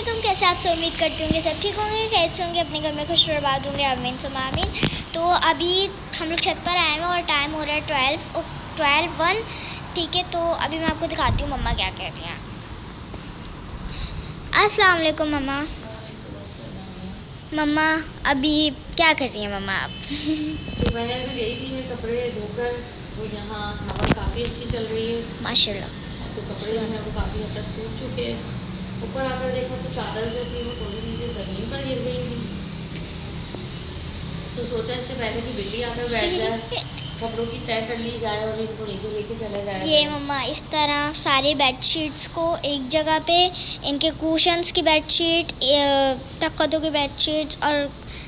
अस्सलामुअलैकुम, कैसे आप सब उम्मीद करती होंगे सब ठीक होंगे, कैसे होंगे, अपने घर में खुश बर्बाद होंगे, आमीन सुम्मा आमीन। तो अभी हम लोग छत पर आए हैं और टाइम हो रहा है 12:1। ठीक है, तो अभी मैं आपको दिखाती हूँ मम्मा क्या कह रही हैं। अस्सलामुअलैकुम मम्मा। मम्मा अभी क्या कर रही हैं मम्मा आप? तो मैं गई थी मैं कपड़े धोकर, तो यहाँ हवा काफ़ी अच्छी चल रही है माशाल्लाह। तो कपड़े जो है वो काफ़ी हद तक सूख चुके हैं। ऊपर आकर देखा तो चादर जो थी वो थोड़ी नीचे ज़मीन पर गिर गई थी, तो सोचा इससे पहले कि बिल्ली आकर बैठ जाए कपड़ों की तय कर ली जाए और इनको नीचे लेके चला जाए। ये मम्मा इस तरह सारे बेडशीट्स को एक जगह पे, इनके कुशन्स की बेडशीट, तख्तों की बेडशीट्स और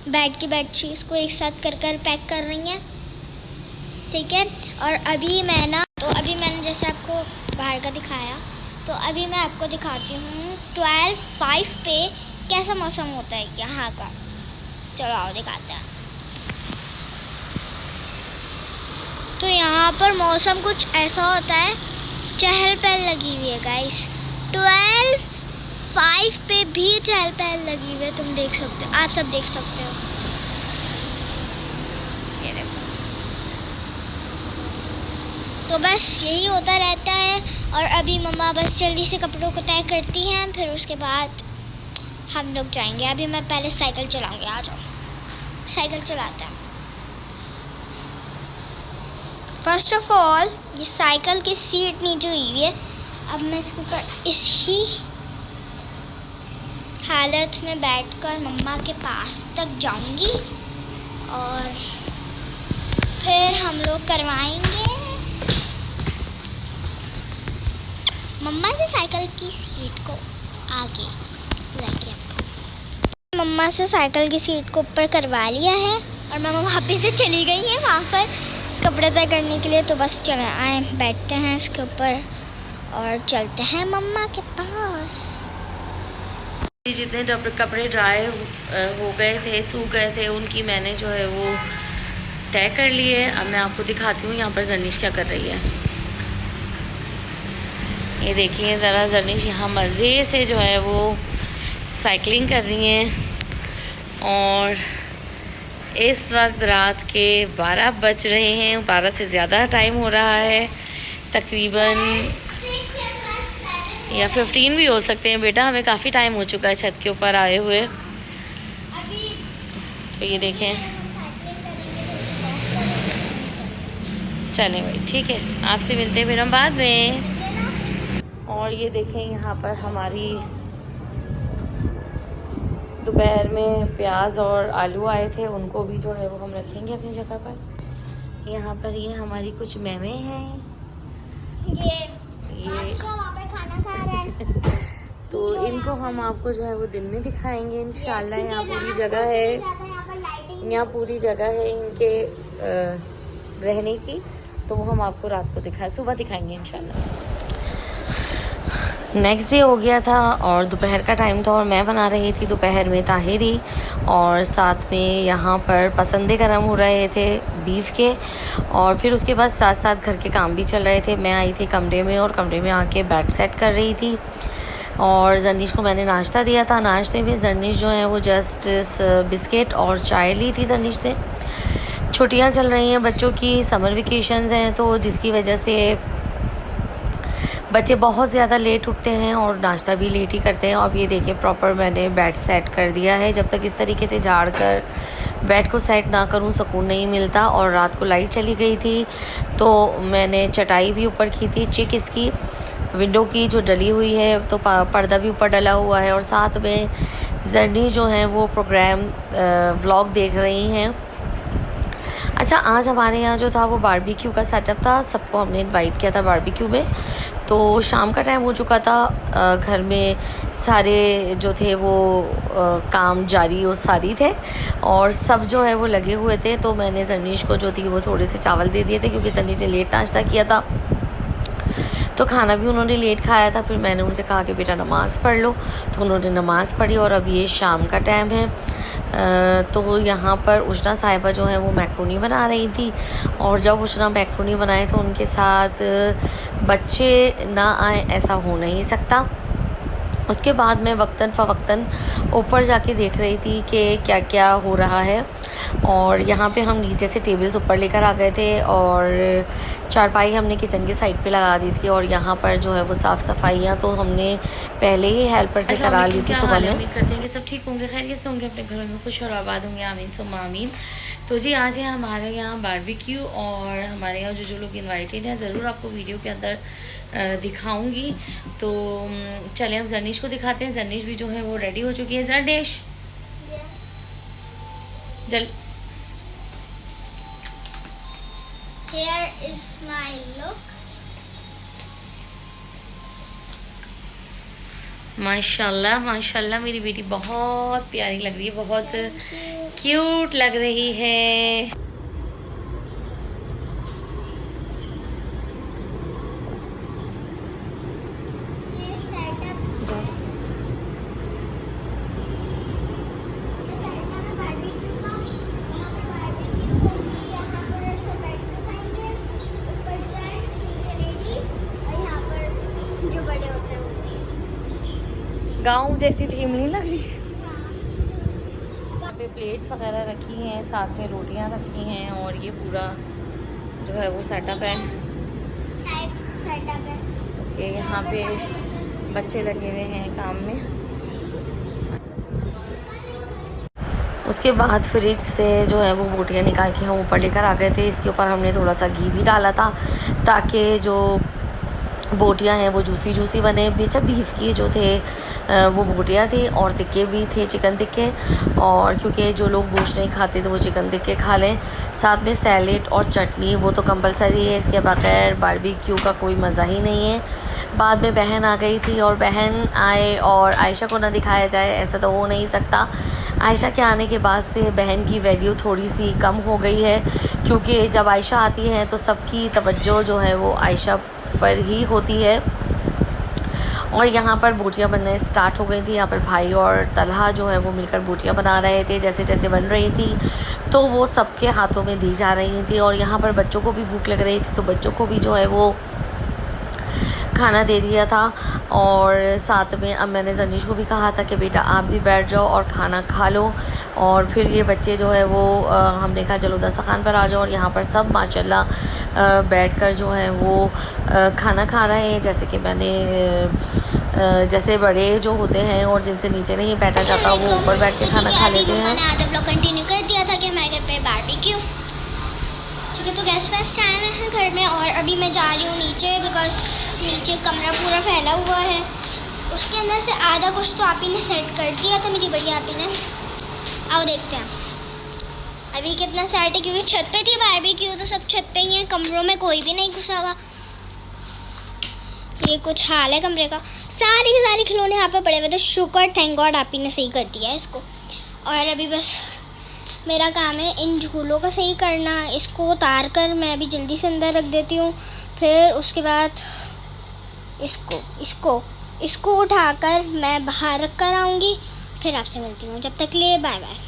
बेड की बेडशीट्स को एक साथ कर पैक कर रही हैं। ठीक है, और अभी मैंने जैसे आपको बाहर का दिखाया, तो अभी मैं आपको दिखाती हूँ 12:05 पे कैसा मौसम होता है यहाँ का। चलो आओ दिखाते हैं। तो यहाँ पर मौसम कुछ ऐसा होता है, चहल पहल लगी हुई है गाइस। 12:05 पे भी चहल पहल लगी हुई है, तुम देख सकते हो, आप सब देख सकते हो। ये देखो, तो बस यही होता रहता है। और अभी मम्मा बस जल्दी से कपड़ों को तय करती हैं, फिर उसके बाद हम लोग जाएंगे। अभी मैं पहले साइकिल चलाऊंगी, आ जाओ साइकिल चलाते हैं। फर्स्ट ऑफ ऑल ये साइकिल की सीट नीचे हुई है, अब मैं इसके ऊपर इसी हालत में बैठकर मम्मा के पास तक जाऊंगी और फिर हम लोग करवाएंगे मम्मा से साइकिल की सीट को आगे लेके। मम्मा से साइकिल की सीट को ऊपर करवा लिया है और मम्मा वापस से चली गई है वहाँ पर कपड़े तय करने के लिए। तो बस चले आए, बैठते हैं इसके ऊपर और चलते हैं मम्मा के पास। जितने कपड़े ड्राई हो गए थे, सूख गए थे, उनकी मैंने जो है वो तय कर लिए। अब मैं आपको दिखाती हूँ यहाँ पर जर्निश क्या कर रही है। ये देखिए ज़रा, जर्निश यहाँ मज़े से जो है वो साइकिलिंग कर रही हैं। और इस वक्त रात के 12 बज रहे हैं, 12 से ज़्यादा टाइम हो रहा है, तकरीबन या 15 भी हो सकते हैं। बेटा हमें काफ़ी टाइम हो चुका है छत के ऊपर आए हुए। तो ये देखें, चलें भाई ठीक है, आपसे मिलते हैं फिर हम बाद में। और ये देखें यहाँ पर हमारी दोपहर में प्याज और आलू आए थे, उनको भी जो है वो हम रखेंगे अपनी जगह पर। यहाँ पर ये हमारी कुछ मेवे हैं, ये वहाँ पर खाना खा रहा है तो इनको हम आपको जो है वो दिन में दिखाएंगे इंशाल्लाह। यहाँ पूरी जगह है, यहाँ पूरी जगह है इनके रहने की, तो वो हम आपको रात को सुबह दिखाएंगे इंशाल्लाह। नेक्स्ट डे हो गया था और दोपहर का टाइम था और मैं बना रही थी दोपहर में ताहिरी, और साथ में यहाँ पर पसंदे गरम हो रहे थे बीफ के, और फिर उसके बाद साथ साथ घर के काम भी चल रहे थे। मैं आई थी कमरे में और कमरे में आके बेड सेट कर रही थी और जर्निश को मैंने नाश्ता दिया था। नाश्ते में जर्निश जो है वो जस्ट बिस्किट और चाय ली थी। जर्निश से छुट्टियाँ चल रही हैं बच्चों की, समर वेकेशंस हैं, तो जिसकी वजह से बच्चे बहुत ज़्यादा लेट उठते हैं और नाश्ता भी लेट ही करते हैं। अब ये देखिए प्रॉपर मैंने बेड सेट कर दिया है। जब तक इस तरीके से झाड़ कर बेड को सेट ना करूं सुकून नहीं मिलता। और रात को लाइट चली गई थी तो मैंने चटाई भी ऊपर की थी, चिक इसकी विंडो की जो डली हुई है, तो पर्दा भी ऊपर डला हुआ है। और साथ में जर्नी जो है वो प्रोग्राम व्लॉग देख रही हैं। अच्छा, आज हमारे यहाँ जो था वो बारबेक्यू का सेटअप था, सबको हमने इनवाइट किया था बारबेक्यू में। तो शाम का टाइम हो चुका था, घर में सारे जो थे वो काम जारी और सारी थे और सब जो है वो लगे हुए थे। तो मैंने जर्निश को जो थी वो थोड़े से चावल दे दिए थे क्योंकि जर्निश ने लेट नाश्ता किया था, तो खाना भी उन्होंने लेट खाया था। फिर मैंने उनसे कहा कि बेटा नमाज़ पढ़ लो, तो उन्होंने नमाज़ पढ़ी। और अब ये शाम का टाइम है, तो यहाँ पर उशना साहिबा जो है वो मैक्रोनी बना रही थी। और जब उशना मैक्रोनी बनाए तो उनके साथ बच्चे ना आए ऐसा हो नहीं सकता, उसके बाद मैं वक्तन फ़वक्तन ऊपर जाके देख रही थी कि क्या क्या हो रहा है। और यहाँ पे हम नीचे से टेबल्स ऊपर लेकर आ गए थे और चारपाई हमने किचन की साइड पे लगा दी थी। और यहाँ पर जो है वो साफ़ सफाइयाँ तो हमने पहले ही हेल्पर से करा ली थी सुबह में। उम्मीद करते हैं कि सब ठीक होंगे, खैरियत से होंगे, अपने घरों में खुश और आबाद होंगे, आमीन सुम्मा आमीन। तो जी आज है हमारे यहाँ बारबेक्यू और हमारे यहाँ जो लोग इनवाइटेड हैं ज़रूर आपको वीडियो के अंदर दिखाऊंगी। तो चलें हम जर्निश को दिखाते हैं। जर्निश भी जो है वो रेडी हो चुकी है। जर्निश जल Here is my look. माशाल्लाह माशाल्लाह मेरी बेटी बहुत प्यारी लग रही है, बहुत क्यूट लग रही है। गांव जैसी थीम नहीं लग रही। यहाँ पे प्लेट्स वगैरह रखी हैं, साथ में रोटियां रखी हैं और ये पूरा जो है वो सेटअप है। ओके, यहाँ पे बच्चे लगे हुए हैं काम में। उसके बाद फ्रिज से जो है वो बोटियाँ निकाल के हम ऊपर लेकर आ गए थे। इसके ऊपर हमने थोड़ा सा घी भी डाला था ताकि जो बोटियाँ हैं वो जूसी जूसी बने। बेचा बीफ की जो थे वो बोटियाँ थी और टिक्के भी थे, चिकन टिक्के। और क्योंकि जो लोग गोश्त नहीं खाते तो वो चिकन टिक्के खा लें। साथ में सैलेड और चटनी वो तो कंपलसरी है, इसके बगैर बारबेक्यू का कोई मज़ा ही नहीं है। बाद में बहन आ गई थी और बहन आए और आयशा को ना दिखाया जाए ऐसा तो हो नहीं सकता। आयशा के आने के बाद से बहन की वैल्यू थोड़ी सी कम हो गई है, क्योंकि जब आयशा आती है तो सबकी तवज्जो जो है वो आयशा पर ही होती है। और यहाँ पर बोटियाँ बनने स्टार्ट हो गई थी। यहाँ पर भाई और तलहा जो है वो मिलकर बोटियाँ बना रहे थे। जैसे जैसे बन रही थी तो वो सबके हाथों में दी जा रही थी। और यहाँ पर बच्चों को भी भूख लग रही थी तो बच्चों को भी जो है वो खाना दे दिया था। और साथ में अब मैंने जर्निश को भी कहा था कि बेटा आप भी बैठ जाओ और खाना खा लो। और फिर ये बच्चे जो है वो हमने कहा चलो दस्तरखान पर आ जाओ। और यहाँ पर सब माशाल्लाह बैठकर जो है वो खाना खा रहे हैं। जैसे कि मैंने जैसे बड़े जो होते हैं और जिनसे नीचे नहीं बैठा जाता वो ऊपर बैठ के खाना खा लेते हैं। मैंने आधा ब्लॉग कंटिन्यू कर दिया था कि हमारे घर पे बारबेक्यू, ठीक है। तो गेस्ट वेस्ट आए हुए हैं घर में और अभी मैं जा रही हूँ नीचे, बिकॉज नीचे कमरा पूरा फैला हुआ है। उसके अंदर से आधा कुछ तो आप ही ने सेट कर दिया था, मेरी बड़ी आप ही ने। आओ देखते हैं अभी कितना सेट है, क्योंकि छत पे थी बारबेक्यू तो सब छत पे ही है, कमरों में कोई भी नहीं घुसा हुआ। ये कुछ हाल है कमरे का। सारे के सारे खिलौने यहाँ पे पड़े हुए थे। शुक्र थैंक गॉड आप ही ने सही कर दिया है इसको। और अभी बस मेरा काम है इन झूलों का सही करना। इसको उतार कर मैं अभी जल्दी से अंदर रख देती हूँ। फिर उसके बाद इसको उठाकर मैं बाहर रख कर आऊँगी। फिर आपसे मिलती हूँ, जब तक लिए बाय बाय।